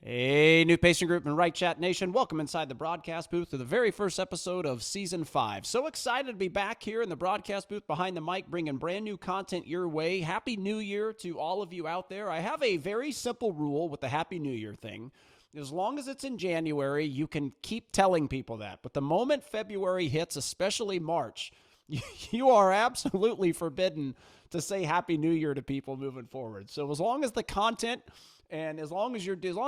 Hey, new patient group and WriteChat Nation. Welcome inside the broadcast booth to the very first episode of Season 5. So excited to be back here in the broadcast booth behind the mic, bringing brand new content your way. Happy New Year to all of you out there. I have a very simple rule with the Happy New Year thing. As long as it's in January, you can keep telling people that. But the moment February hits, especially March, you are absolutely forbidden to say Happy New Year to people moving forward. So as long as the content as long as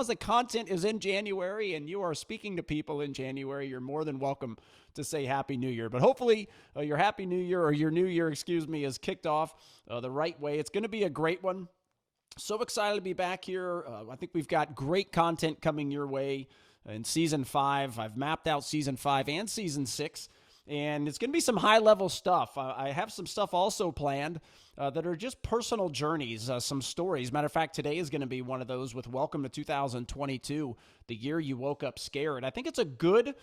the content is in January and you are speaking to people in January, you're more than welcome to say Happy New Year. But hopefully your Happy New Year, or your New Year, is kicked off the right way. It's going to be a great one. So excited to be back here. I think we've got great content coming your way in Season 5. I've mapped out Season 5 and Season 6. And it's going to be some high-level stuff. I have some stuff also planned that are just personal journeys, some stories. Matter of fact, today is going to be one of those with Welcome to 2022, the year you woke up scared. I think it's a good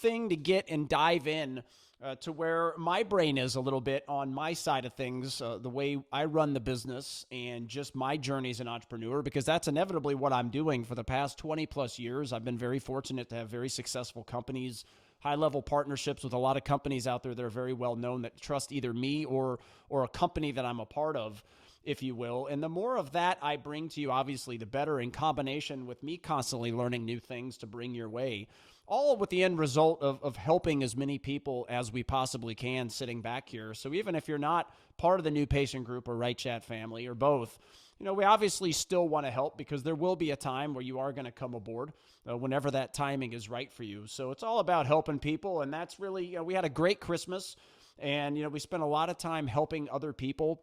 thing to get and dive in to where my brain is a little bit on my side of things, the way I run the business and just my journey as an entrepreneur, because that's inevitably what I'm doing for the past 20-plus years. I've been very fortunate to have very successful companies, high-level partnerships with a lot of companies out there that are very well known that trust either me or a company that I'm a part of, if you will. And the more of that I bring to you, obviously, the better, in combination with me constantly learning new things to bring your way, all with the end result of helping as many people as we possibly can sitting back here. So even if you're not part of the new patient group or WriteChat family or both, we obviously still want to help, because there will be a time where you are going to come aboard whenever that timing is right for you. So it's all about helping people. And that's really, we had a great Christmas, and, we spent a lot of time helping other people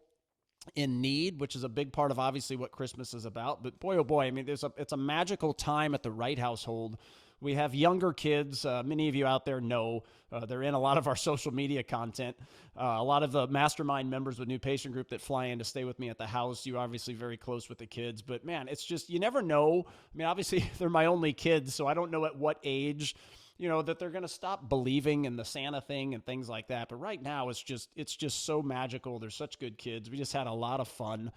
in need, which is a big part of obviously what Christmas is about. But boy, oh boy, I mean, it's a magical time at the Wright household. We have younger kids. Many of you out there know they're in a lot of our social media content. A lot of the mastermind members with New Patient Group that fly in to stay with me at the house, you're obviously very close with the kids. But man, it's just, you never know. I mean, obviously they're my only kids, so I don't know at what age, that they're going to stop believing in the Santa thing and things like that. But right now it's just so magical. They're such good kids. We just had a lot of fun.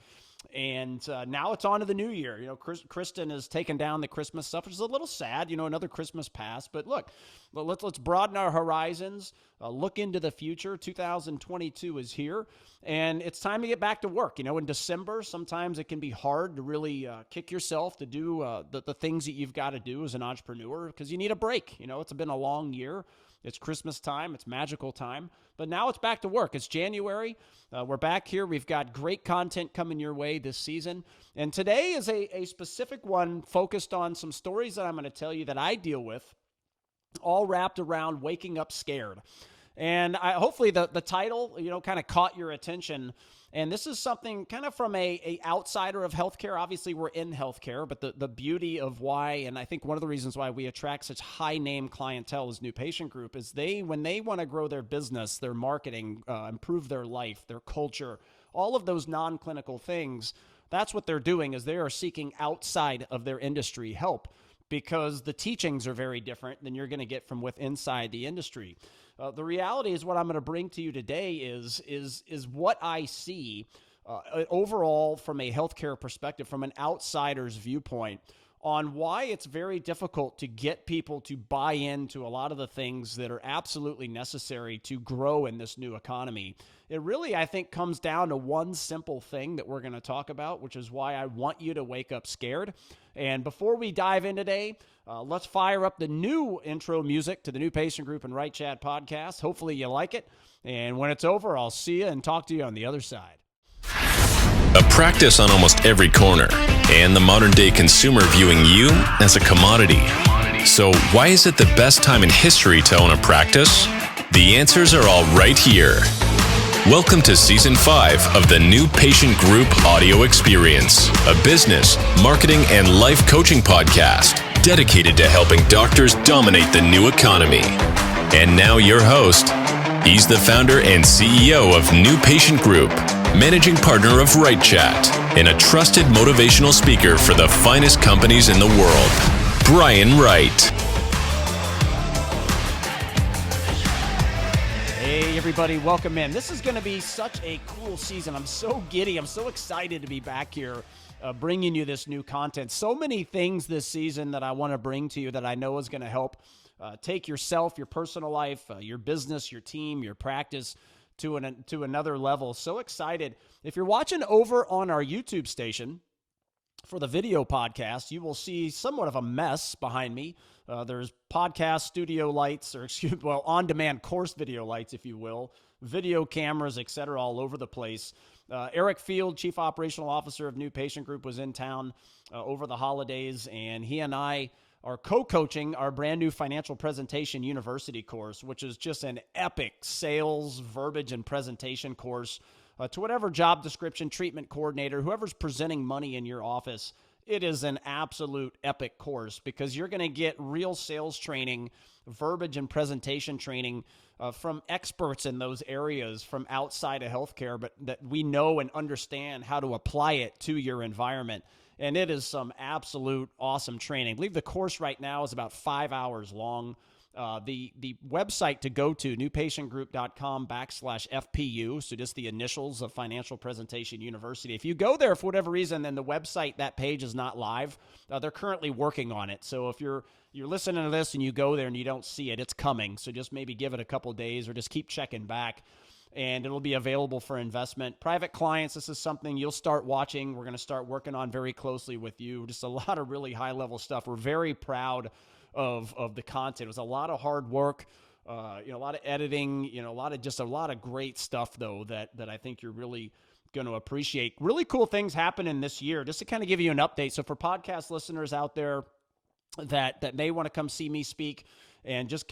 And now it's on to the new year. Kristen has taken down the Christmas stuff, which is a little sad, another Christmas past. But look, let's broaden our horizons, look into the future. 2022 is here, and it's time to get back to work. In December, sometimes it can be hard to really kick yourself to do the things that you've got to do as an entrepreneur, because you need a break. It's been a long year. It's Christmas time. It's magical time. But now it's back to work. It's January. We're back here. We've got great content coming your way this season. And today is a specific one focused on some stories that I'm going to tell you that I deal with, all wrapped around waking up scared. And hopefully the title, kind of caught your attention. And this is something kind of from a outsider of healthcare. Obviously, we're in healthcare, but the beauty of why, and I think one of the reasons why we attract such high-name clientele as New Patient Group, is when they want to grow their business, their marketing, improve their life, their culture, all of those non-clinical things, that's what they're doing, is they are seeking outside of their industry help, because the teachings are very different than you're going to get from inside the industry. The reality is, what I'm going to bring to you today is what I see overall from a healthcare perspective, from an outsider's viewpoint, on why it's very difficult to get people to buy into a lot of the things that are absolutely necessary to grow in this new economy. It really, I think, comes down to one simple thing that we're going to talk about, which is why I want you to wake up scared. And before we dive in today, let's fire up the new intro music to the New Patient Group and WriteChat podcast. Hopefully you like it. And when it's over, I'll see you and talk to you on the other side. A practice on almost every corner, and the modern-day consumer viewing you as a commodity. So why is it the best time in history to own a practice? The answers are all right here. Welcome to Season 5 of the New Patient Group audio experience, a business, marketing, and life coaching podcast dedicated to helping doctors dominate the new economy. And now your host, he's the founder and CEO of New Patient Group, managing partner of WriteChat, and a trusted motivational speaker for the finest companies in the world, Brian Wright. Hey everybody, welcome in. This is going to be such a cool season. I'm so giddy. I'm so excited to be back here bringing you this new content. So many things this season that I want to bring to you that I know is going to help take yourself, your personal life, your business, your team, your practice to another level. So excited. If you're watching over on our YouTube station for the video podcast, you will see somewhat of a mess behind me. There's podcast studio lights, or on-demand course video lights, if you will, video cameras, etc., all over the place. Eric Field, Chief Operational Officer of New Patient Group, was in town over the holidays, and he and I are co-coaching our brand new Financial Presentation University course, which is just an epic sales, verbiage, and presentation course to whatever job description, treatment coordinator, whoever's presenting money in your office. It is an absolute epic course because you're going to get real sales training, verbiage and presentation training from experts in those areas from outside of healthcare, but that we know and understand how to apply it to your environment. And it is some absolute awesome training. I believe the course right now is about 5 hours long. The website to go to, newpatientgroup.com/FPU, so just the initials of Financial Presentation University. If you go there for whatever reason, then the website, that page is not live. They're currently working on it. So if you're listening to this and you go there and you don't see it, it's coming. So just maybe give it a couple days or just keep checking back, and it'll be available for investment. Private clients, this is something you'll start watching. We're going to start working on very closely with you. Just a lot of really high-level stuff. We're very proud of the content. It was a lot of hard work, a lot of editing, a lot of great stuff though that I think you're really going to appreciate. Really cool things happening this year. Just to kind of give you an update. So for podcast listeners out there that may want to come see me speak, and just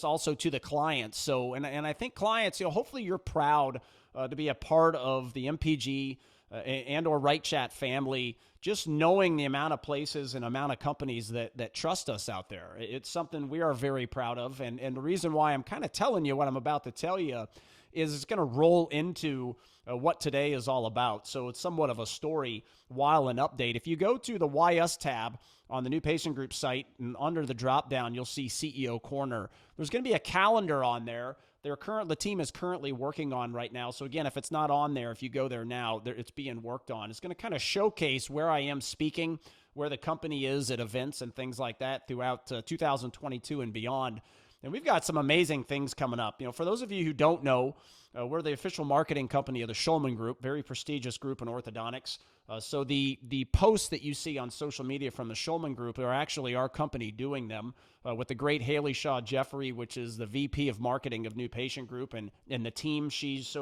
also to the clients. So, and I think clients, hopefully you're proud to be a part of the MPG and or WriteChat family, just knowing the amount of places and amount of companies that trust us out there. It's something we are very proud of. And the reason why I'm kind of telling you what I'm about to tell you is it's going to roll into what today is all about. So it's somewhat of a story while an update. If you go to the Why Us tab on the New Patient Group site, and under the drop down, you'll see CEO Corner. There's going to be a calendar on there. The team is currently working on right now. So again, if it's not on there, if you go there now, it's being worked on. It's going to kind of showcase where I am speaking, where the company is at events and things like that throughout 2022 and beyond. And we've got some amazing things coming up. For those of you who don't know, we're the official marketing company of the Schulman Group, very prestigious group in orthodontics. So the posts that you see on social media from the Schulman Group are actually our company doing them with the great Haley Shaw Jeffrey, which is the VP of marketing of New Patient Group, and the team. She's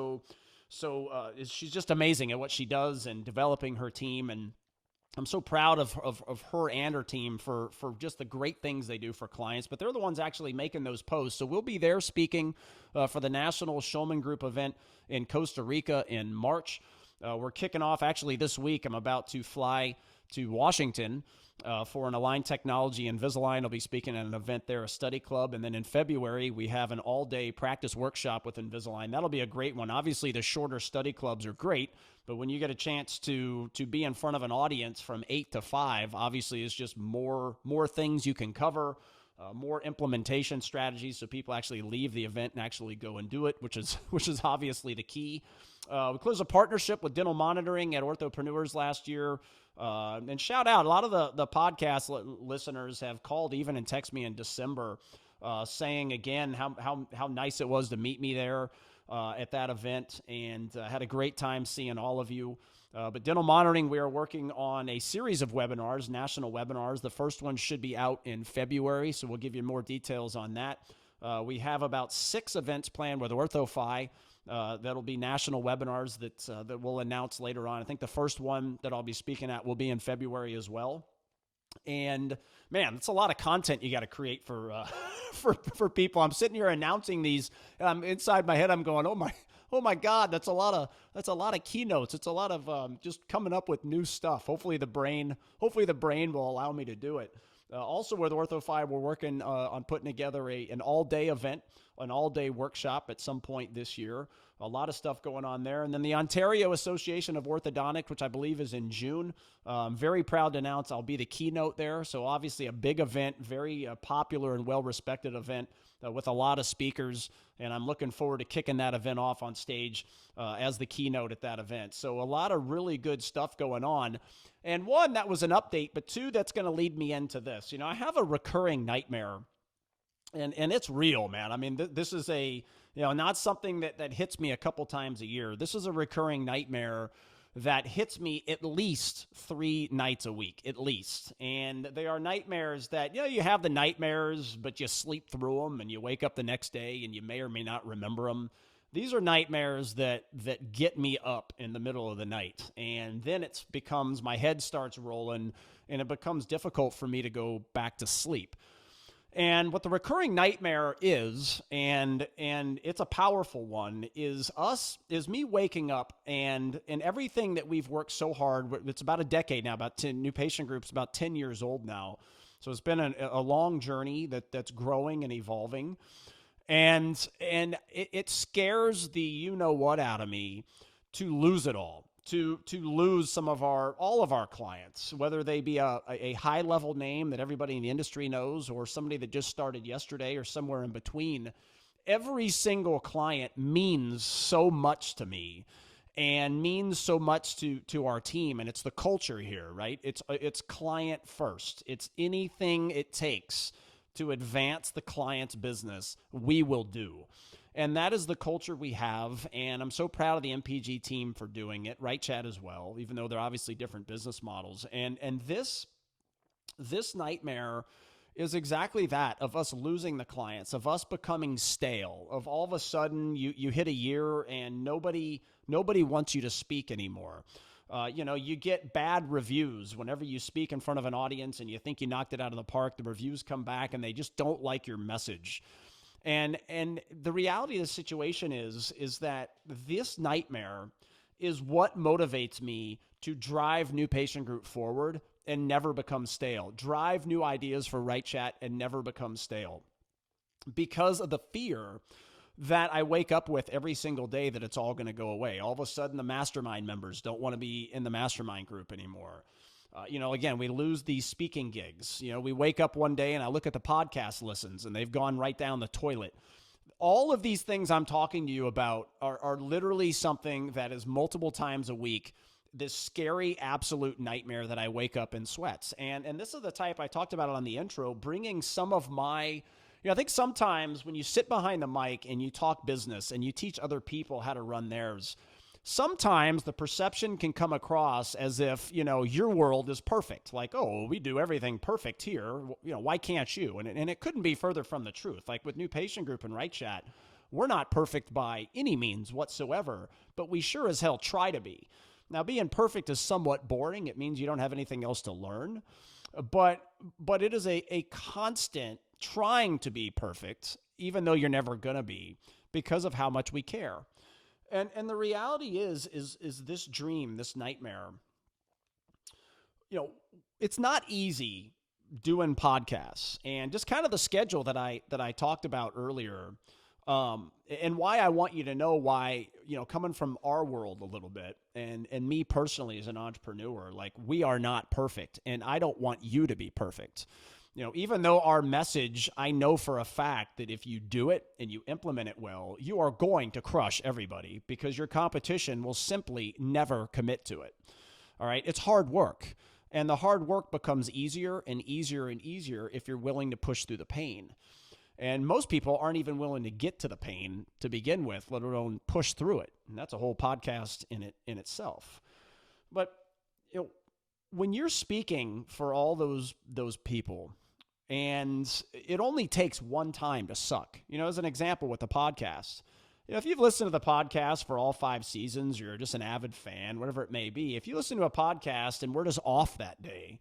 she's just amazing at what she does and developing her team, and I'm so proud of her and her team for just the great things they do for clients, but they're the ones actually making those posts. So we'll be there speaking for the National Schulman Group event in Costa Rica in March. We're kicking off actually this week. I'm about to fly to Washington for an Align Technology. Invisalign will be speaking at an event there, a study club. And then in February, we have an all-day practice workshop with Invisalign. That'll be a great one. Obviously, the shorter study clubs are great, but when you get a chance to be in front of an audience from 8 to 5, obviously it's just more things you can cover, more implementation strategies so people actually leave the event and actually go and do it, which is obviously the key. We closed a partnership with Dental Monitoring at Orthopreneurs last year. And shout out, a lot of the podcast listeners have called even and text me in December saying again how nice it was to meet me there at that event, and had a great time seeing all of you. But Dental Monitoring, we are working on a series of webinars, national webinars. The first one should be out in February, so we'll give you more details on that. We have about 6 events planned with OrthoFi. That'll be national webinars that we'll announce later on. I think the first one that I'll be speaking at will be in February as well. And man, it's a lot of content you got to create for people. I'm sitting here announcing these. Inside my head, I'm going, oh my God, that's a lot of keynotes. It's a lot of just coming up with new stuff. Hopefully the brain will allow me to do it. Also with OrthoFi, we're working on putting together an all-day event, an all-day workshop at some point this year A lot of stuff going on there. And then the Ontario Association of Orthodontics, which I believe is in June. I'm very proud to announce I'll be the keynote there. So obviously a big event, very popular and well-respected event with a lot of speakers. And I'm looking forward to kicking that event off on stage as the keynote at that event. So a lot of really good stuff going on. And one, that was an update, but two, that's going to lead me into this. I have a recurring nightmare, and it's real, man. I mean, this is not something that hits me a couple times a year. This is a recurring nightmare that hits me at least 3 nights a week, at least. And they are nightmares that, you have the nightmares, but you sleep through them and you wake up the next day and you may or may not remember them. These are nightmares that get me up in the middle of the night. And then my head starts rolling and it becomes difficult for me to go back to sleep. And what the recurring nightmare is, and it's a powerful one, is me waking up and everything that we've worked so hard. It's about a decade now, about 10 new patient groups, about 10 years old now. So it's been a long journey that's growing and evolving. And it scares the you-know-what out of me to lose it all, to lose all of our clients, whether they be a high-level name that everybody in the industry knows or somebody that just started yesterday or somewhere in between. Every single client means so much to me and means so much to our team, and it's the culture here, right? It's client first. It's anything it takes to advance the client's business, we will do. And that is the culture we have, and I'm so proud of the MPG team for doing it, WriteChat as well, even though they're obviously different business models. And this nightmare is exactly that, of us losing the clients, of us becoming stale, of all of a sudden you hit a year and nobody wants you to speak anymore. You get bad reviews whenever you speak in front of an audience and you think you knocked it out of the park. The reviews come back and they just don't like your message. And the reality of the situation is that this nightmare is what motivates me to drive new patient group forward and never become stale, drive new ideas for WriteChat and never become stale, because of the fear that I wake up with every single day that it's all going to go away. All of a sudden, the mastermind members don't want to be in the mastermind group anymore. Again, we lose these speaking gigs. We wake up one day and I look at the podcast listens and they've gone right down the toilet. All of these things I'm talking to you about are literally something that is multiple times a week, this scary absolute nightmare that I wake up in sweats. And this is the type, I talked about it on the intro, bringing some of my, I think sometimes when you sit behind the mic and you talk business and you teach other people how to run theirs, sometimes the perception can come across as if, your world is perfect. Like, oh, we do everything perfect here. Why can't you? And it couldn't be further from the truth. Like with New Patient Group and WriteChat, we're not perfect by any means whatsoever, but we sure as hell try to be. Now, being perfect is somewhat boring. It means you don't have anything else to learn. But it is a constant trying to be perfect, even though you're never going to be, because of how much we care. And the reality is this dream, this nightmare, it's not easy doing podcasts, and just kind of the schedule that I talked about earlier, and why I want you to know why, coming from our world a little bit, and me personally as an entrepreneur, like, we are not perfect, and I don't want you to be perfect. Even though our message, I know for a fact that if you do it and you implement it well, you are going to crush everybody, because your competition will simply never commit to it. All right. It's hard work, and the hard work becomes easier and easier and easier if you're willing to push through the pain. And most people aren't even willing to get to the pain to begin with, let alone push through it. And that's a whole podcast in itself. But, when you're speaking for all those people, and it only takes one time to suck. As an example with the podcast, if you've listened to the podcast for all 5 seasons, you're just an avid fan, whatever it may be. If you listen to a podcast and we're just off that day,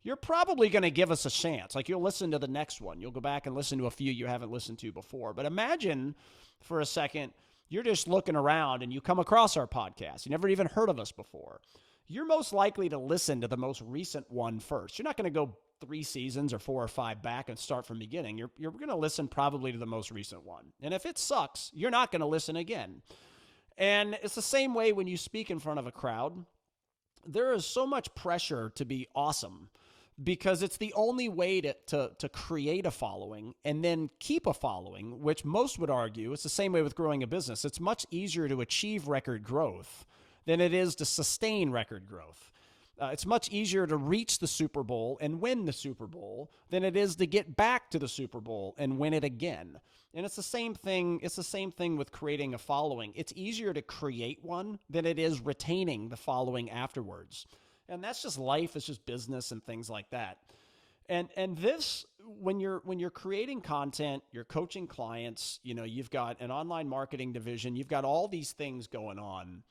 you're probably going to give us a chance. Like, you'll listen to the next one. You'll go back and listen to a few you haven't listened to before. But imagine for a second, you're just looking around and you come across our podcast. You never even heard of us before. You're most likely to listen to the most recent one first. You're not going to go 3 seasons or 4 or 5 back and start from the beginning. You're going to listen probably to the most recent one. And if it sucks, you're not going to listen again. And it's the same way when you speak in front of a crowd. There is so much pressure to be awesome because it's the only way to create a following and then keep a following, which most would argue it's the same way with growing a business. It's much easier to achieve record growth than it is to sustain record growth. It's much easier to reach the Super Bowl and win the Super Bowl than it is to get back to the Super Bowl and win it again. And it's the same thing. It's the same thing with creating a following. It's easier to create one than it is retaining the following afterwards. And that's just life. It's just business and things like that. And this, when you're creating content, you're coaching clients, you've got an online marketing division, you've got all these things going on.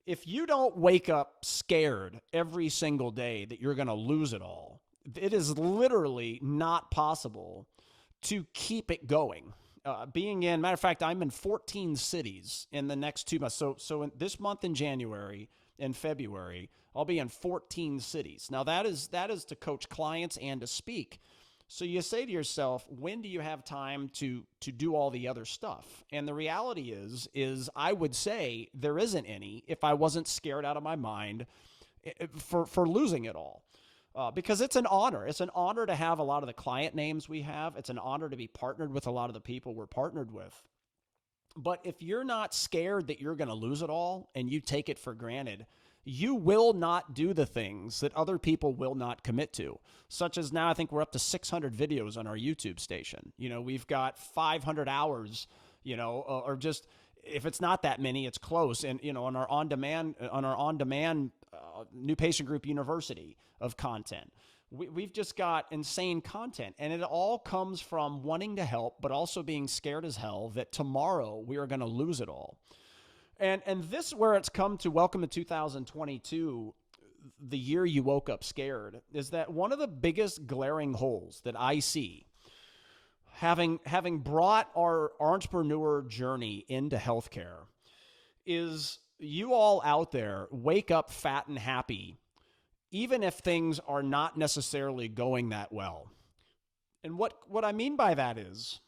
If you don't wake up scared every single day that you're going to lose it all, it is literally not possible to keep it going. Matter of fact, I'm in 14 cities in the next 2 months. So in this month in January and February, I'll be in 14 cities. Now that is to coach clients and to speak. So you say to yourself, when do you have time to do all the other stuff? And the reality is I would say there isn't any if I wasn't scared out of my mind for losing it all. Because it's an honor. It's an honor to have a lot of the client names we have. It's an honor to be partnered with a lot of the people we're partnered with. But if you're not scared that you're going to lose it all and you take it for granted, you will not do the things that other people will not commit to, such as now I think we're up to 600 videos on our YouTube station. We've got 500 hours, or just, if it's not that many, it's close. And, on our on-demand New Patient Group University of content, we've just got insane content. And it all comes from wanting to help, but also being scared as hell that tomorrow we are going to lose it all. And this is where it's come to welcome to 2022, the year you woke up scared, is that one of the biggest glaring holes that I see, having brought our entrepreneur journey into healthcare, is you all out there wake up fat and happy, even if things are not necessarily going that well. And what I mean by that is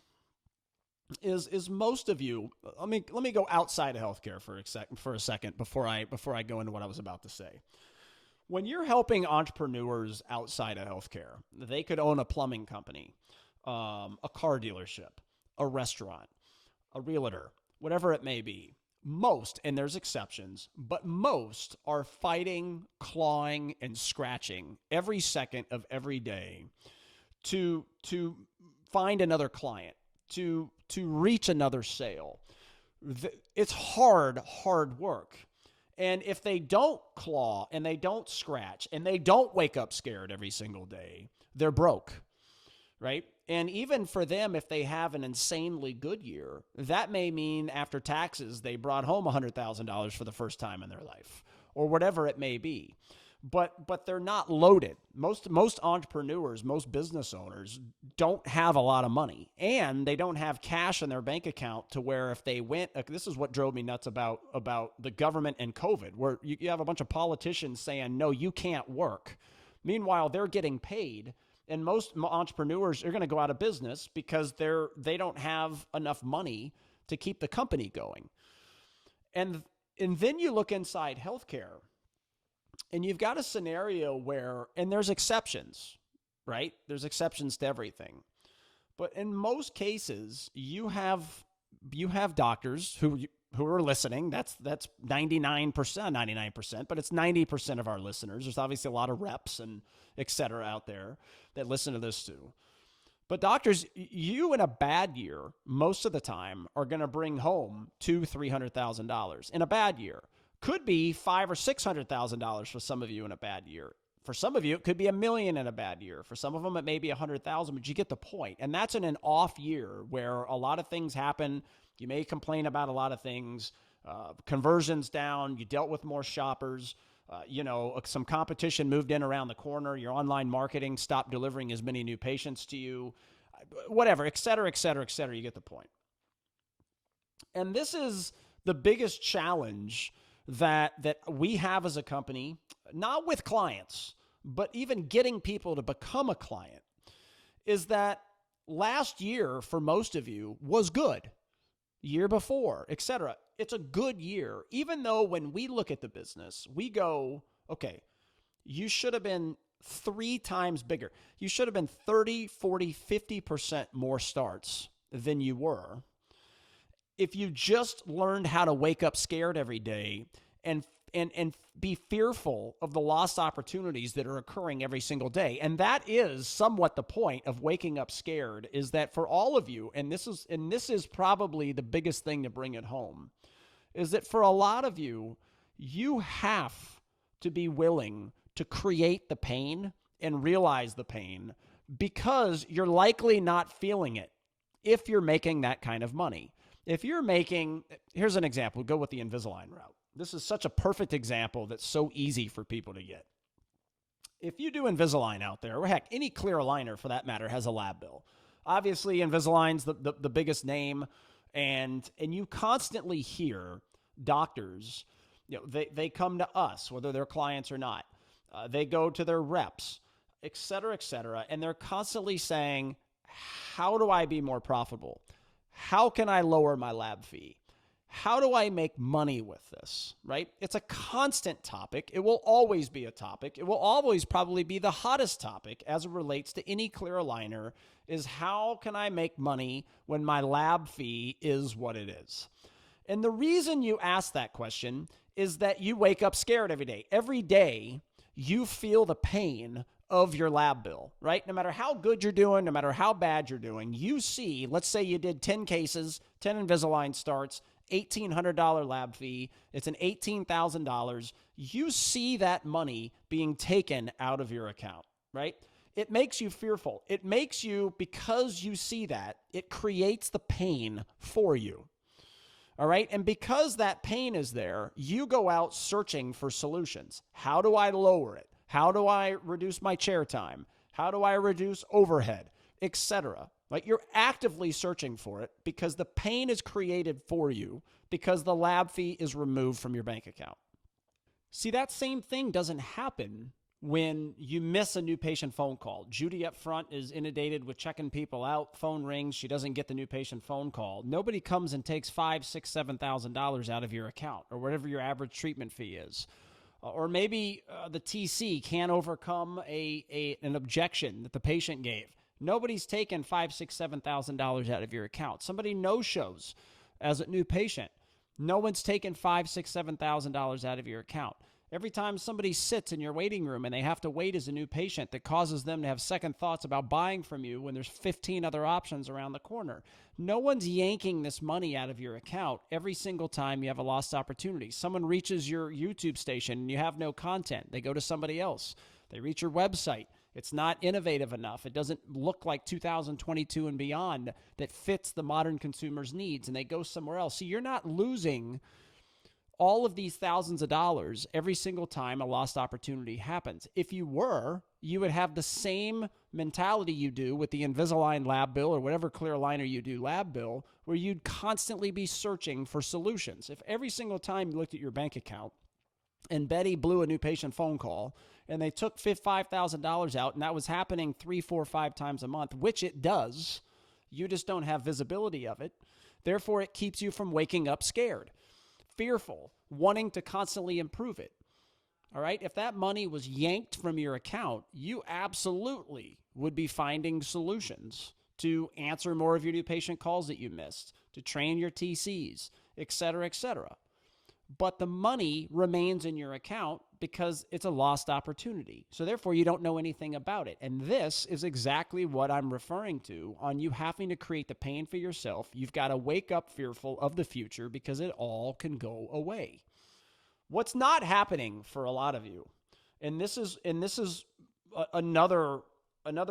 most of you, let me go outside of healthcare for a second before I go into what I was about to say. When you're helping entrepreneurs outside of healthcare, they could own a plumbing company, a car dealership, a restaurant, a realtor, whatever it may be. Most, and there's exceptions, but most are fighting, clawing, and scratching every second of every day to find another client, to reach another sale. It's hard work. And if they don't claw and they don't scratch and they don't wake up scared every single day, they're broke, right? And even for them, if they have an insanely good year, that may mean after taxes, they brought home $100,000 for the first time in their life or whatever it may be. But they're not loaded. Most entrepreneurs, most business owners don't have a lot of money, and they don't have cash in their bank account to where if they went, this is what drove me nuts about the government and COVID, where you have a bunch of politicians saying, no, you can't work. Meanwhile, they're getting paid, and most entrepreneurs are going to go out of business because they don't have enough money to keep the company going. And then you look inside healthcare, and you've got a scenario where, and there's exceptions, right? There's exceptions to everything. But in most cases, you have doctors who are listening. That's 99%, but it's 90% of our listeners. There's obviously a lot of reps and et cetera out there that listen to this too. But doctors, you in a bad year, most of the time are going to bring home $200,000-$300,000 in a bad year. Could be $500,000 or $600,000 for some of you in a bad year. For some of you, it could be $1 million in a bad year. For some of them, it may be $100,000, but you get the point. And that's in an off year where a lot of things happen. You may complain about a lot of things. Conversions down. You dealt with more shoppers. Some competition moved in around the corner. Your online marketing stopped delivering as many new patients to you. Whatever, et cetera, et cetera, et cetera. You get the point. And this is the biggest challenge that we have as a company, not with clients, but even getting people to become a client, is that last year for most of you was good. Year before, etc. it's a good year, even though when we look at the business, we go, okay, you should have been 3 times bigger. You should have been 30, 40, 50% more starts than you were if you just learned how to wake up scared every day and be fearful of the lost opportunities that are occurring every single day. And that is somewhat the point of waking up scared, is that for all of you, and this is probably the biggest thing to bring it home, is that for a lot of you, you have to be willing to create the pain and realize the pain, because you're likely not feeling it if you're making that kind of money. If you're making, here's an example, go with the Invisalign route. This is such a perfect example that's so easy for people to get. If you do Invisalign out there, or heck, any clear aligner for that matter has a lab bill. Obviously, Invisalign's the biggest name, and you constantly hear doctors, they come to us, whether they're clients or not. They go to their reps, et cetera, and they're constantly saying, how do I be more profitable? How can I lower my lab fee? How do I make money with this, right? It's a constant topic. It will always be a topic. It will always probably be the hottest topic as it relates to any clear aligner, is how can I make money when my lab fee is what it is? And the reason you ask that question is that you wake up scared every day. Every day, you feel the pain of your lab bill, right? No matter how good you're doing, no matter how bad you're doing, you see, let's say you did 10 cases, 10 Invisalign starts, $1,800 lab fee. It's an $18,000. You see that money being taken out of your account, right? It makes you fearful. It makes you, because you see that, it creates the pain for you. All right. And because that pain is there, you go out searching for solutions. How do I lower it? How do I reduce my chair time? How do I reduce overhead, etc.? Like, you're actively searching for it because the pain is created for you because the lab fee is removed from your bank account. See, that same thing doesn't happen when you miss a new patient phone call. Judy up front is inundated with checking people out. Phone rings. She doesn't get the new patient phone call. Nobody comes and takes $5,000, $6,000, $7,000 out of your account, or whatever your average treatment fee is. Or maybe the TC can't overcome an objection that the patient gave. Nobody's taken $5,000, $6,000, $7,000 out of your account. Somebody no-shows as a new patient. No one's taken $5,000, $6,000, $7,000 out of your account. Every time somebody sits in your waiting room and they have to wait as a new patient, that causes them to have second thoughts about buying from you when there's 15 other options around the corner. No one's yanking this money out of your account every single time you have a lost opportunity. Someone reaches your YouTube station and you have no content. They go to somebody else. They reach your website. It's not innovative enough. It doesn't look like 2022 and beyond that fits the modern consumer's needs, and they go somewhere else. See, you're not losing all of these thousands of dollars every single time a lost opportunity happens. If you were, you would have the same mentality you do with the Invisalign lab bill or whatever clear aligner you do lab bill, where you'd constantly be searching for solutions. If every single time you looked at your bank account and Betty blew a new patient phone call and they took $5,000 out, and that was happening 3, 4, 5 times a month, which it does, you just don't have visibility of it. Therefore, it keeps you from waking up scared, fearful, wanting to constantly improve it. All right? If that money was yanked from your account, you absolutely would be finding solutions to answer more of your new patient calls that you missed, to train your TCs, et cetera, et cetera. But the money remains in your account because it's a lost opportunity. So therefore, you don't know anything about it. And this is exactly what I'm referring to on you having to create the pain for yourself. You've got to wake up fearful of the future because it all can go away. What's not happening for a lot of you, and this is another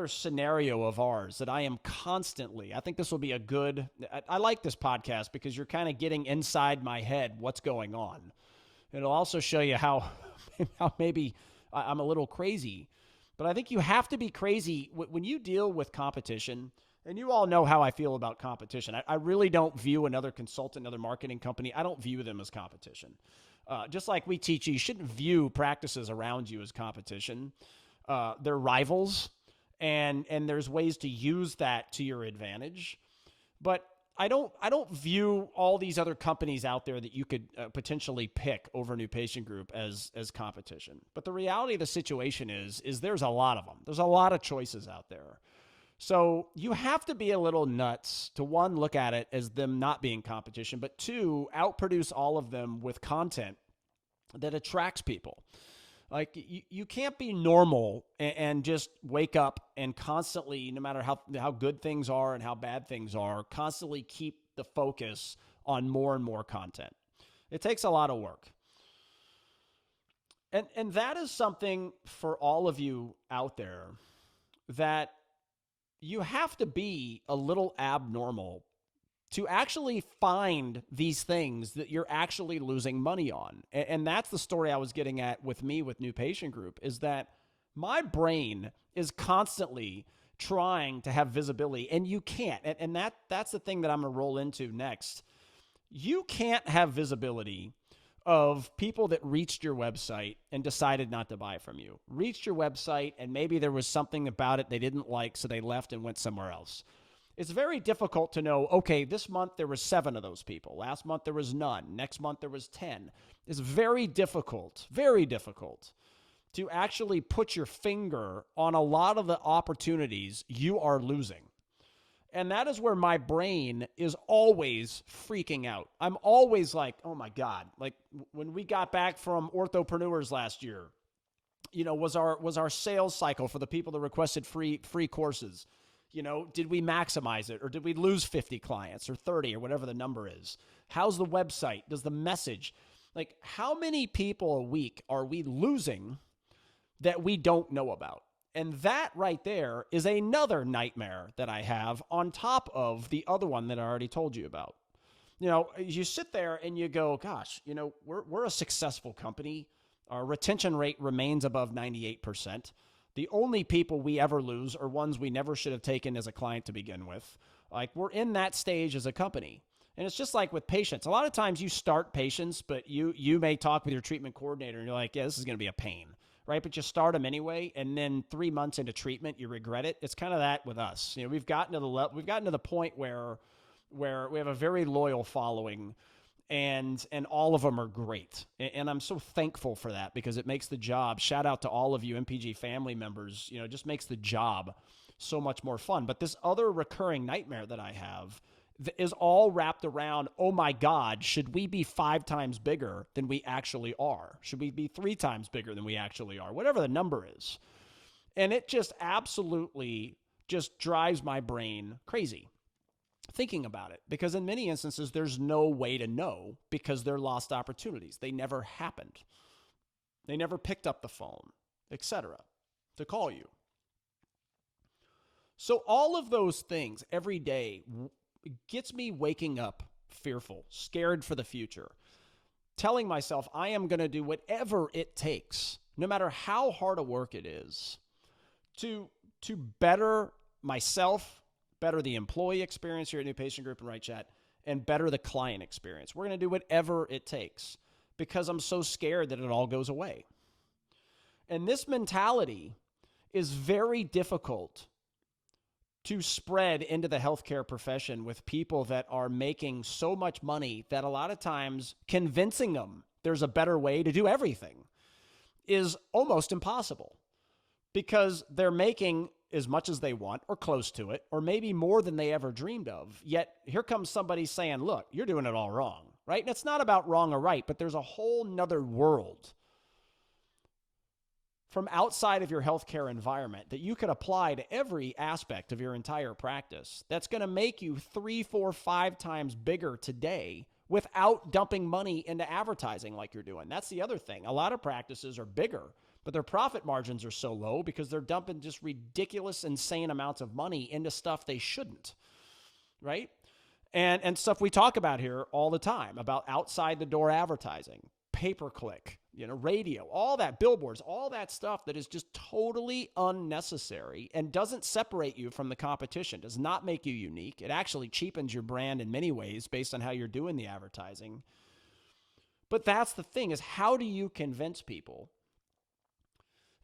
scenario of ours that I am constantly, I think this will be a good, I like this podcast because you're kind of getting inside my head what's going on. It'll also show you how maybe I'm a little crazy, but I think you have to be crazy when you deal with competition. And you all know how I feel about competition. I really don't view another consultant, another marketing company, I don't view them as competition. Just like we teach you shouldn't view practices around you as competition. They're rivals. And there's ways to use that to your advantage. But I don't view all these other companies out there that you could potentially pick over New Patient Group as competition. But the reality of the situation is there's a lot of them. There's a lot of choices out there. So you have to be a little nuts to, one, look at it as them not being competition, but two, outproduce all of them with content that attracts people. Like, you can't be normal and just wake up and constantly, no matter how good things are and how bad things are, constantly keep the focus on more and more content. It takes a lot of work. And that is something for all of you out there, that you have to be a little abnormal to actually find these things that you're actually losing money on. And that's the story I was getting at with New Patient Group, is that my brain is constantly trying to have visibility, and you can't. And that's the thing that I'm going to roll into next. You can't have visibility of people that reached your website and decided not to buy from you. Reached your website, and maybe there was something about it they didn't like, so they left and went somewhere else. It's very difficult to know, okay, this month there were 7 of those people. Last month there was none. Next month there was 10. It's very difficult to actually put your finger on a lot of the opportunities you are losing. And that is where my brain is always freaking out. I'm always like, oh my God. Like when we got back from Orthopreneurs last year, was our sales cycle for the people that requested free courses. Did we maximize it, or did we lose 50 clients or 30 or whatever the number is? How's the website? Does the message, like, how many people a week are we losing that we don't know about? And that right there is another nightmare that I have on top of the other one that I already told you about. You sit there and you go, gosh, we're a successful company. Our retention rate remains above 98%. The only people we ever lose are ones we never should have taken as a client to begin with. Like, we're in that stage as a company. And it's just like with patients. A lot of times you start patients, but you may talk with your treatment coordinator and you're like, yeah, this is going to be a pain, right? But you start them anyway. And then 3 months into treatment, you regret it. It's kind of that with us. We've gotten to the point where we have a very loyal following, and all of them are great. And I'm so thankful for that, because it makes the job, shout out to all of you MPG family members, just makes the job so much more fun. But this other recurring nightmare that I have is all wrapped around, oh my God, should we be 5 times bigger than we actually are? Should we be 3 times bigger than we actually are? Whatever the number is. And it just absolutely just drives my brain crazy thinking about it, because in many instances, there's no way to know, because they're lost opportunities. They never happened. They never picked up the phone, etc., to call you. So all of those things every day gets me waking up fearful, scared for the future, telling myself I am going to do whatever it takes, no matter how hard a work it is, to better myself, better the employee experience here at New Patient Group and WriteChat, and better the client experience. We're going to do whatever it takes, because I'm so scared that it all goes away. And this mentality is very difficult to spread into the healthcare profession with people that are making so much money that a lot of times convincing them there's a better way to do everything is almost impossible, because they're making as much as they want, or close to it, or maybe more than they ever dreamed of. Yet here comes somebody saying, look, you're doing it all wrong, right? And it's not about wrong or right, but there's a whole nother world from outside of your healthcare environment that you could apply to every aspect of your entire practice. That's going to make you 3, 4, 5 times bigger today without dumping money into advertising like you're doing. That's the other thing. A lot of practices are bigger, but their profit margins are so low because they're dumping just ridiculous, insane amounts of money into stuff they shouldn't, right? And stuff we talk about here all the time, about outside the door advertising, pay-per-click, radio, all that, billboards, all that stuff that is just totally unnecessary and doesn't separate you from the competition, does not make you unique. It actually cheapens your brand in many ways based on how you're doing the advertising. But that's the thing, is how do you convince people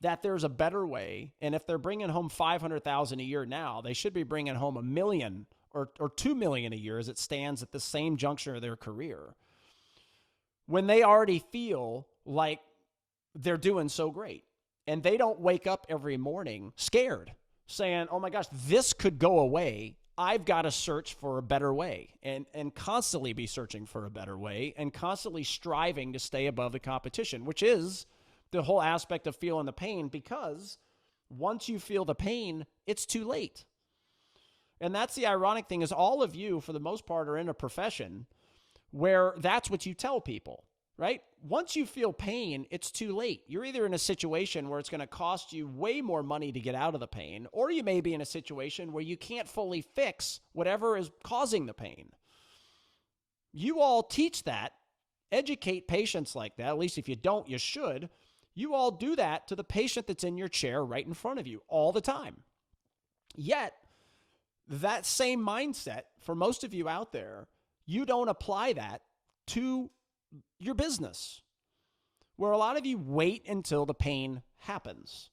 that there's a better way? And if they're bringing home $500,000 a year now, they should be bringing home $1 million or 2 million a year as it stands at the same juncture of their career, when they already feel like they're doing so great and they don't wake up every morning scared saying, oh my gosh, this could go away. I've got to search for a better way and constantly be searching for a better way and constantly striving to stay above the competition, which is the whole aspect of feeling the pain, because once you feel the pain, it's too late. And that's the ironic thing, is all of you, for the most part, are in a profession where that's what you tell people, right? Once you feel pain, it's too late. You're either in a situation where it's going to cost you way more money to get out of the pain, or you may be in a situation where you can't fully fix whatever is causing the pain. You all teach that, educate patients like that. At least if you don't, you should. You all do that to the patient that's in your chair right in front of you all the time. Yet, that same mindset, for most of you out there, you don't apply that to your business, where a lot of you wait until the pain happens.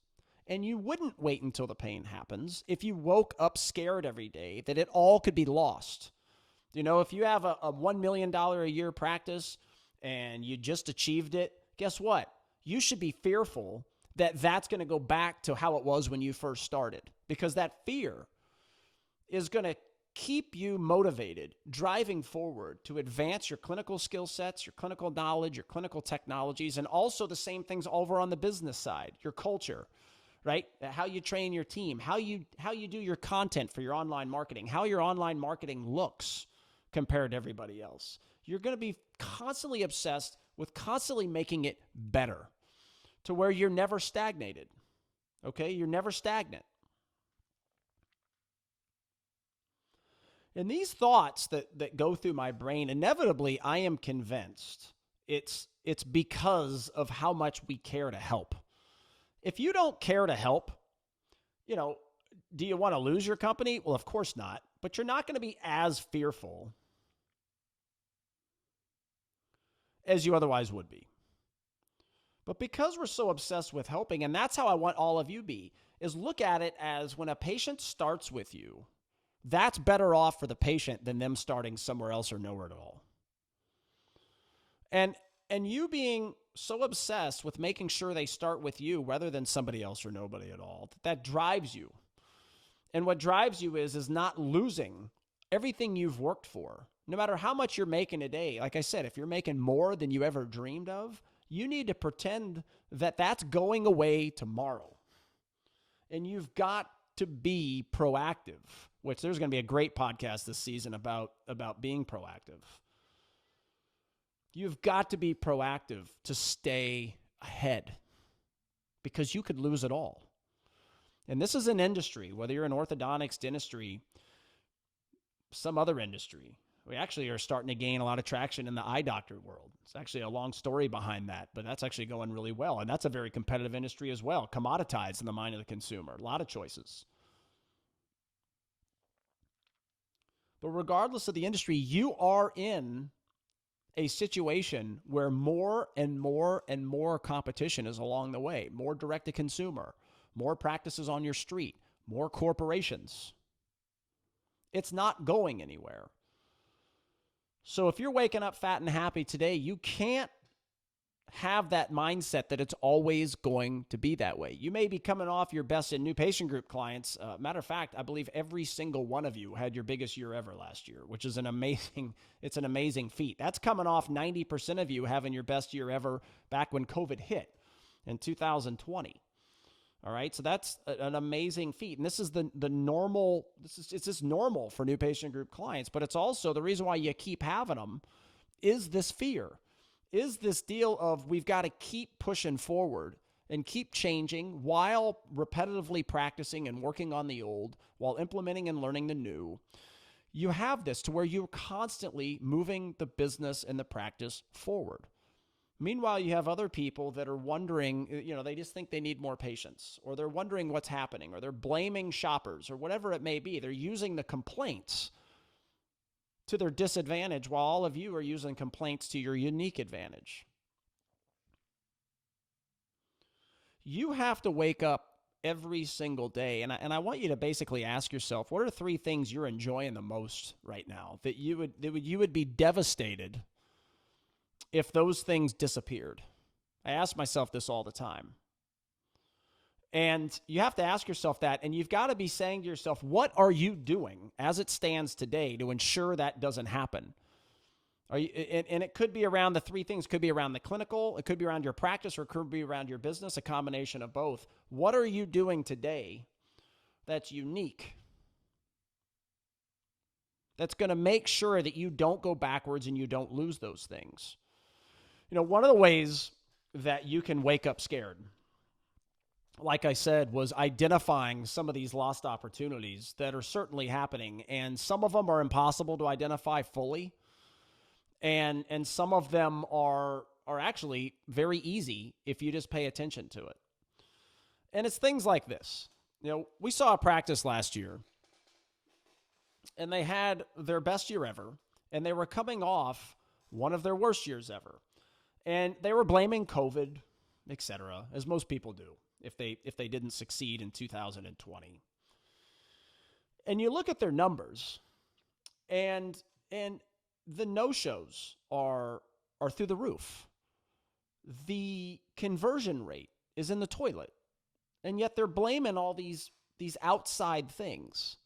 And you wouldn't wait until the pain happens if you woke up scared every day that it all could be lost. You know, if you have a $1 million a year practice and you just achieved it, guess what? You should be fearful that that's going to go back to how it was when you first started, because that fear is going to keep you motivated, driving forward to advance your clinical skill sets, your clinical knowledge, your clinical technologies, and also the same things over on the business side, your culture, right? How you train your team, how you do your content for your online marketing, how your online marketing looks compared to everybody else. You're going to be constantly obsessed with constantly making it better to where you're never stagnated, okay? You're never stagnant. And these thoughts that go through my brain, inevitably, I am convinced it's because of how much we care to help. If you don't care to help, you know, do you want to lose your company? Well, of course not. But you're not going to be as fearful as you otherwise would be. But because we're so obsessed with helping, and that's how I want all of you to be, is look at it as when a patient starts with you, that's better off for the patient than them starting somewhere else or nowhere at all. And you being so obsessed with making sure they start with you rather than somebody else or nobody at all, that drives you. And what drives you is not losing everything you've worked for. No matter how much you're making a day, like I said, if you're making more than you ever dreamed of, you need to pretend that that's going away tomorrow. And you've got to be proactive, which there's going to be a great podcast this season about being proactive. You've got to be proactive to stay ahead, because you could lose it all. And this is an industry, whether you're in orthodontics, dentistry, some other industry. We actually are starting to gain a lot of traction in the eye doctor world. It's actually a long story behind that, but that's actually going really well. And that's a very competitive industry as well, commoditized in the mind of the consumer. A lot of choices. But regardless of the industry, you are in a situation where more and more and more competition is along the way. More direct to consumer, more practices on your street, more corporations. It's not going anywhere. So if you're waking up fat and happy today, you can't have that mindset that it's always going to be that way. You may be coming off your best in new patient group clients. Matter of fact, I believe every single one of you had your biggest year ever last year, which is an amazing feat. That's coming off 90% of you having your best year ever back when COVID hit in 2020. All right, so that's an amazing feat. And this is the normal, it's just normal for new patient group clients, but it's also the reason why you keep having them is this fear, is this deal of we've got to keep pushing forward and keep changing while repetitively practicing and working on the old, while implementing and learning the new. You have this to where you're constantly moving the business and the practice forward. Meanwhile, you have other people that are wondering, they just think they need more patients, or they're wondering what's happening, or they're blaming shoppers, or whatever it may be. They're using the complaints to their disadvantage, while all of you are using complaints to your unique advantage. You have to wake up every single day. And I want you to basically ask yourself, what are 3 things you're enjoying the most right now that you would be devastated if those things disappeared? I ask myself this all the time. And you have to ask yourself that, and you've got to be saying to yourself, what are you doing as it stands today to ensure that doesn't happen? And it could be around the 3 things. It could be around the clinical, it could be around your practice, or it could be around your business, a combination of both. What are you doing today that's unique? That's going to make sure that you don't go backwards and you don't lose those things. One of the ways that you can wake up scared, like I said, was identifying some of these lost opportunities that are certainly happening. And some of them are impossible to identify fully. And some of them are actually very easy if you just pay attention to it. And it's things like this. We saw a practice last year, and they had their best year ever, and they were coming off one of their worst years ever. And they were blaming COVID, etc., as most people do if they didn't succeed in 2020. And you look at their numbers, and the no-shows are through the roof. The conversion rate is in the toilet. And yet they're blaming all these outside things.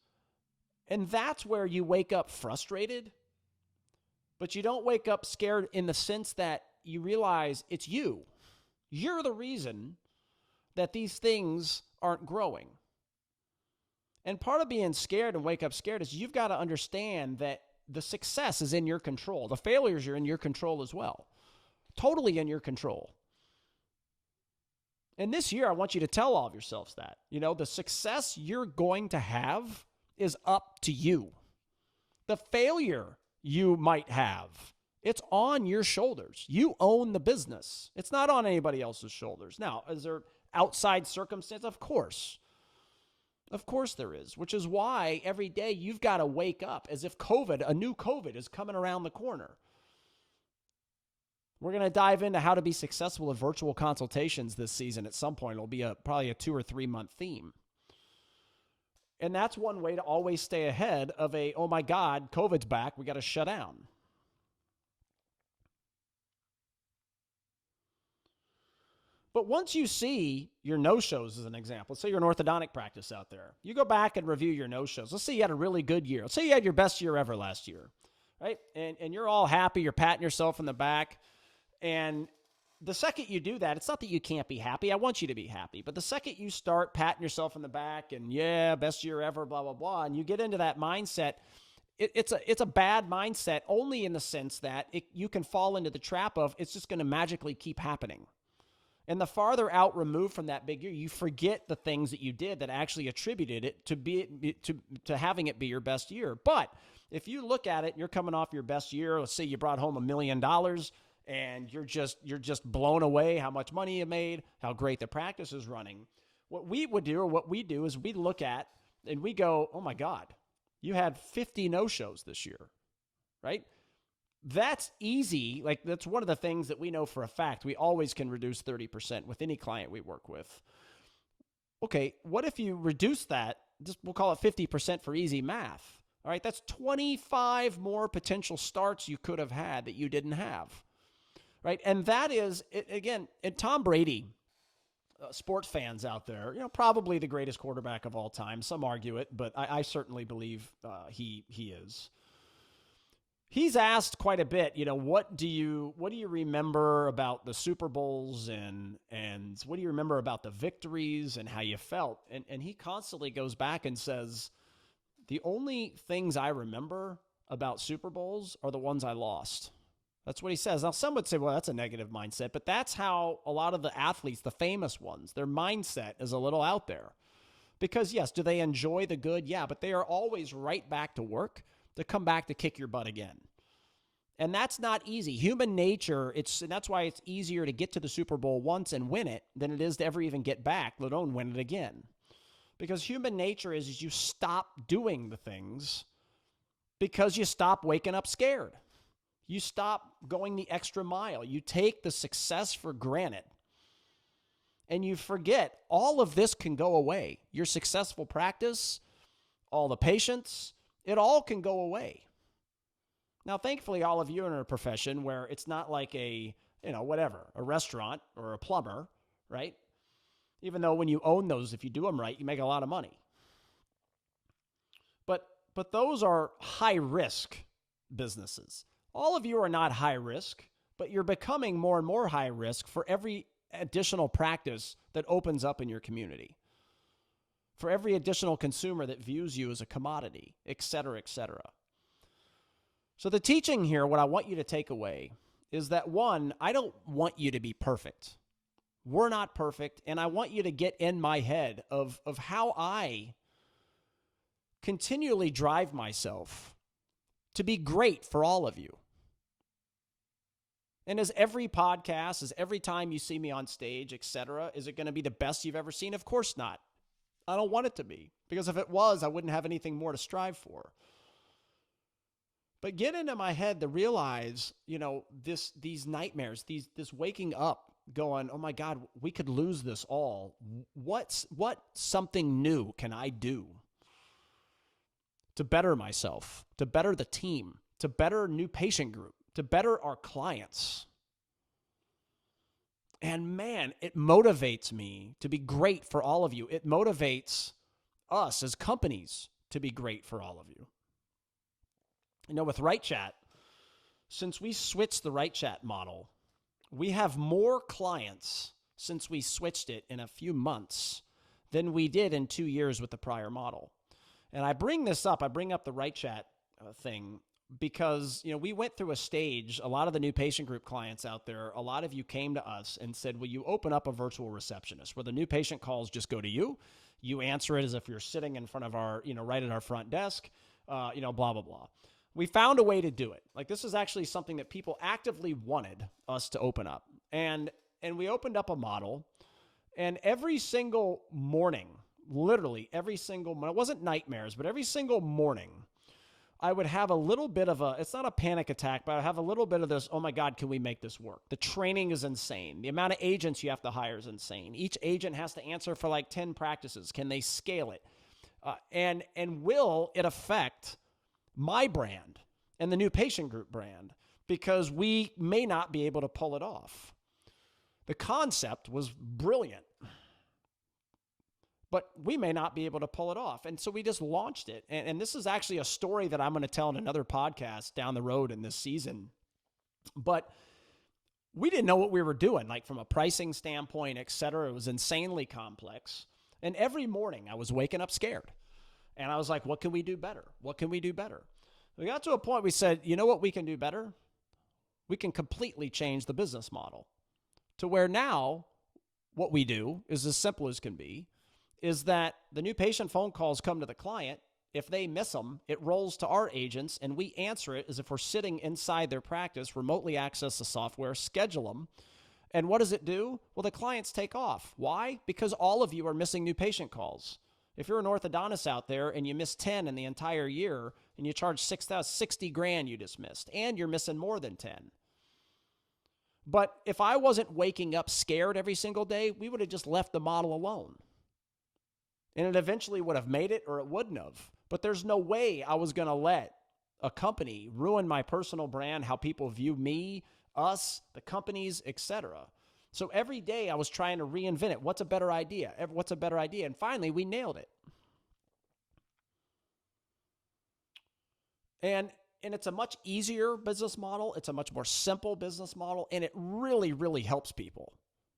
And that's where you wake up frustrated, but you don't wake up scared in the sense that you realize it's you. You're the reason that these things aren't growing. And part of being scared and wake up scared is you've got to understand that the success is in your control. The failures are in your control as well. Totally in your control. And this year, I want you to tell all of yourselves that. The success you're going to have is up to you. The failure you might have, it's on your shoulders. You own the business. It's not on anybody else's shoulders. Now, is there outside circumstance? Of course. Of course there is, which is why every day you've got to wake up as if a new COVID is coming around the corner. We're going to dive into how to be successful with virtual consultations this season at some point. It'll be probably a 2 or 3 month theme. And that's one way to always stay ahead of oh my God, COVID's back, we got to shut down. But once you see your no-shows as an example, let's say you're an orthodontic practice out there. You go back and review your no-shows. Let's say you had a really good year. Let's say you had your best year ever last year, right? And you're all happy. You're patting yourself in the back. And the second you do that, it's not that you can't be happy. I want you to be happy. But the second you start patting yourself in the back and, yeah, best year ever, blah, blah, blah, and you get into that mindset, it's a bad mindset only in the sense that you can fall into the trap of it's just going to magically keep happening. And the farther out removed from that big year, you forget the things that you did that actually attributed it to having it be your best year. But if you look at it and you're coming off your best year, let's say you brought home $1 million and you're just blown away how much money you made, how great the practice is running. What we do is we look at and we go, oh my God, you had 50 no-shows this year, right? That's easy. Like, that's one of the things that we know for a fact. We always can reduce 30% with any client we work with. Okay, what if you reduce that? We'll call it 50% for easy math. All right, that's 25 more potential starts you could have had that you didn't have. Right, and that is, again, and Tom Brady, sports fans out there, probably the greatest quarterback of all time. Some argue it, but I certainly believe he is. He's asked quite a bit, what do you remember about the Super Bowls and what do you remember about the victories and how you felt? And he constantly goes back and says, the only things I remember about Super Bowls are the ones I lost. That's what he says. Now, some would say, well, that's a negative mindset, but that's how a lot of the athletes, the famous ones, their mindset is a little out there. Because, yes, do they enjoy the good? Yeah, but they are always right back to work to come back to kick your butt again. And that's not easy. Human nature, and that's why it's easier to get to the Super Bowl once and win it than it is to ever even get back, let alone win it again. Because human nature is you stop doing the things because you stop waking up scared. You stop going the extra mile. You take the success for granted. and you forget all of this can go away. Your successful practice, all the patients, it all can go away. Now, thankfully, all of you are in a profession where it's not like a restaurant or a plumber, right? Even though when you own those, if you do them right, you make a lot of money. But those are high-risk businesses. All of you are not high risk, but you're becoming more and more high risk for every additional practice that opens up in your community, for every additional consumer that views you as a commodity, et cetera, et cetera. So the teaching here, what I want you to take away is that, one, I don't want you to be perfect. We're not perfect, and I want you to get in my head of how I continually drive myself to be great for all of you. And as every podcast, as every time you see me on stage, et cetera, is it going to be the best you've ever seen? Of course not. I don't want it to be, because if it was, I wouldn't have anything more to strive for. But get into my head to realize, these nightmares, this waking up going, oh my God, we could lose this all. What something new can I do to better myself, to better the team, to better new patient group, to better our clients? And man, it motivates me to be great for all of you. It motivates us as companies to be great for all of you. With WriteChat, since we switched the WriteChat model, we have more clients since we switched it in a few months than we did in 2 years with the prior model. And I bring up the WriteChat thing because, we went through a stage, a lot of the new patient group clients out there, a lot of you came to us and said, will you open up a virtual receptionist where the new patient calls just go to you? You answer it as if you're sitting in front of our, right at our front desk, blah, blah, blah. We found a way to do it. Like, this is actually something that people actively wanted us to open up. And we opened up a model, and every single morning, literally every single morning, it wasn't nightmares, but every single morning, I would have a little bit of it's not a panic attack, but I have a little bit of this, oh my God, can we make this work? The training is insane. The amount of agents you have to hire is insane. Each agent has to answer for like 10 practices. Can they scale it? And will it affect my brand and the new patient group brand? Because we may not be able to pull it off. The concept was brilliant, but we may not be able to pull it off. And so we just launched it. And this is actually a story that I'm going to tell in another podcast down the road in this season. But we didn't know what we were doing, like from a pricing standpoint, et cetera. It was insanely complex. And every morning I was waking up scared. And I was like, what can we do better? What can we do better? We got to a point we said, you know what we can do better? We can completely change the business model to where now what we do is as simple as can be, is that the new patient phone calls come to the client. If they miss them, it rolls to our agents, and we answer it as if we're sitting inside their practice, remotely access the software, schedule them. And what does it do? Well, the clients take off. Why? Because all of you are missing new patient calls. If you're an orthodontist out there and you miss 10 in the entire year and you charge $60,000 you just missed, and you're missing more than 10. But if I wasn't waking up scared every single day, we would have just left the model alone. And it eventually would have made it, or it wouldn't have. But there's no way I was going to let a company ruin my personal brand, how people view me, us, the companies, etc. So every day I was trying to reinvent it. What's a better idea? What's a better idea? And finally, we nailed it. And it's a much easier business model. It's a much more simple business model. And it really, really helps people.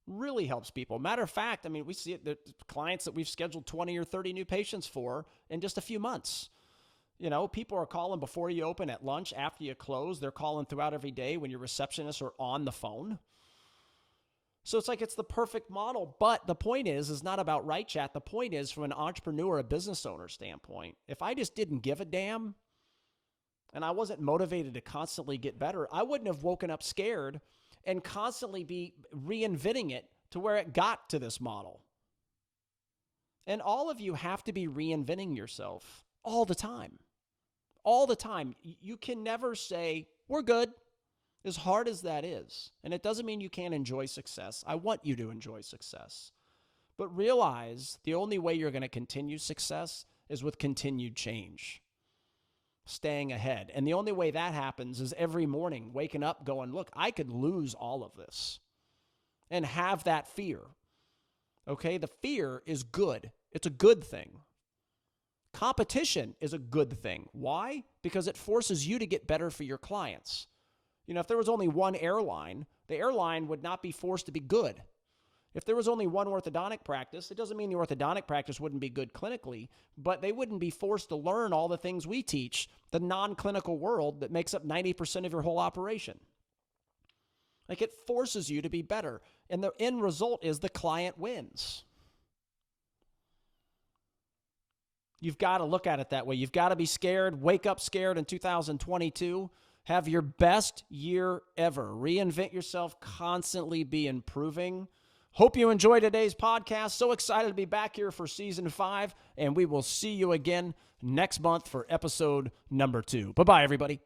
Really helps people. Matter of fact, we see it, the clients that we've scheduled 20 or 30 new patients for in just a few months. People are calling before you open, at lunch, after you close. They're calling throughout every day when your receptionists are on the phone. So it's the perfect model. But the point is not about WriteChat. The point is, from an entrepreneur, a business owner standpoint, if I just didn't give a damn and I wasn't motivated to constantly get better, I wouldn't have woken up scared and constantly be reinventing it to where it got to this model. And all of you have to be reinventing yourself all the time. All the time. You can never say, we're good, as hard as that is. And it doesn't mean you can't enjoy success. I want you to enjoy success. But realize the only way you're going to continue success is with continued change, staying ahead. And the only way that happens is every morning waking up going, look, I could lose all of this, and have that fear. Okay? The fear is good. It's a good thing. Competition is a good thing. Why? Because it forces you to get better for your clients. If there was only one airline, the airline would not be forced to be good. If there was only one orthodontic practice, it doesn't mean the orthodontic practice wouldn't be good clinically, but they wouldn't be forced to learn all the things we teach, the non-clinical world that makes up 90% of your whole operation. Like, it forces you to be better. And the end result is the client wins. You've got to look at it that way. You've got to be scared. Wake up scared in 2022. Have your best year ever. Reinvent yourself. Constantly be improving. Hope you enjoyed today's podcast. So excited to be back here for season 5. And we will see you again next month for episode number 2. Bye-bye, everybody.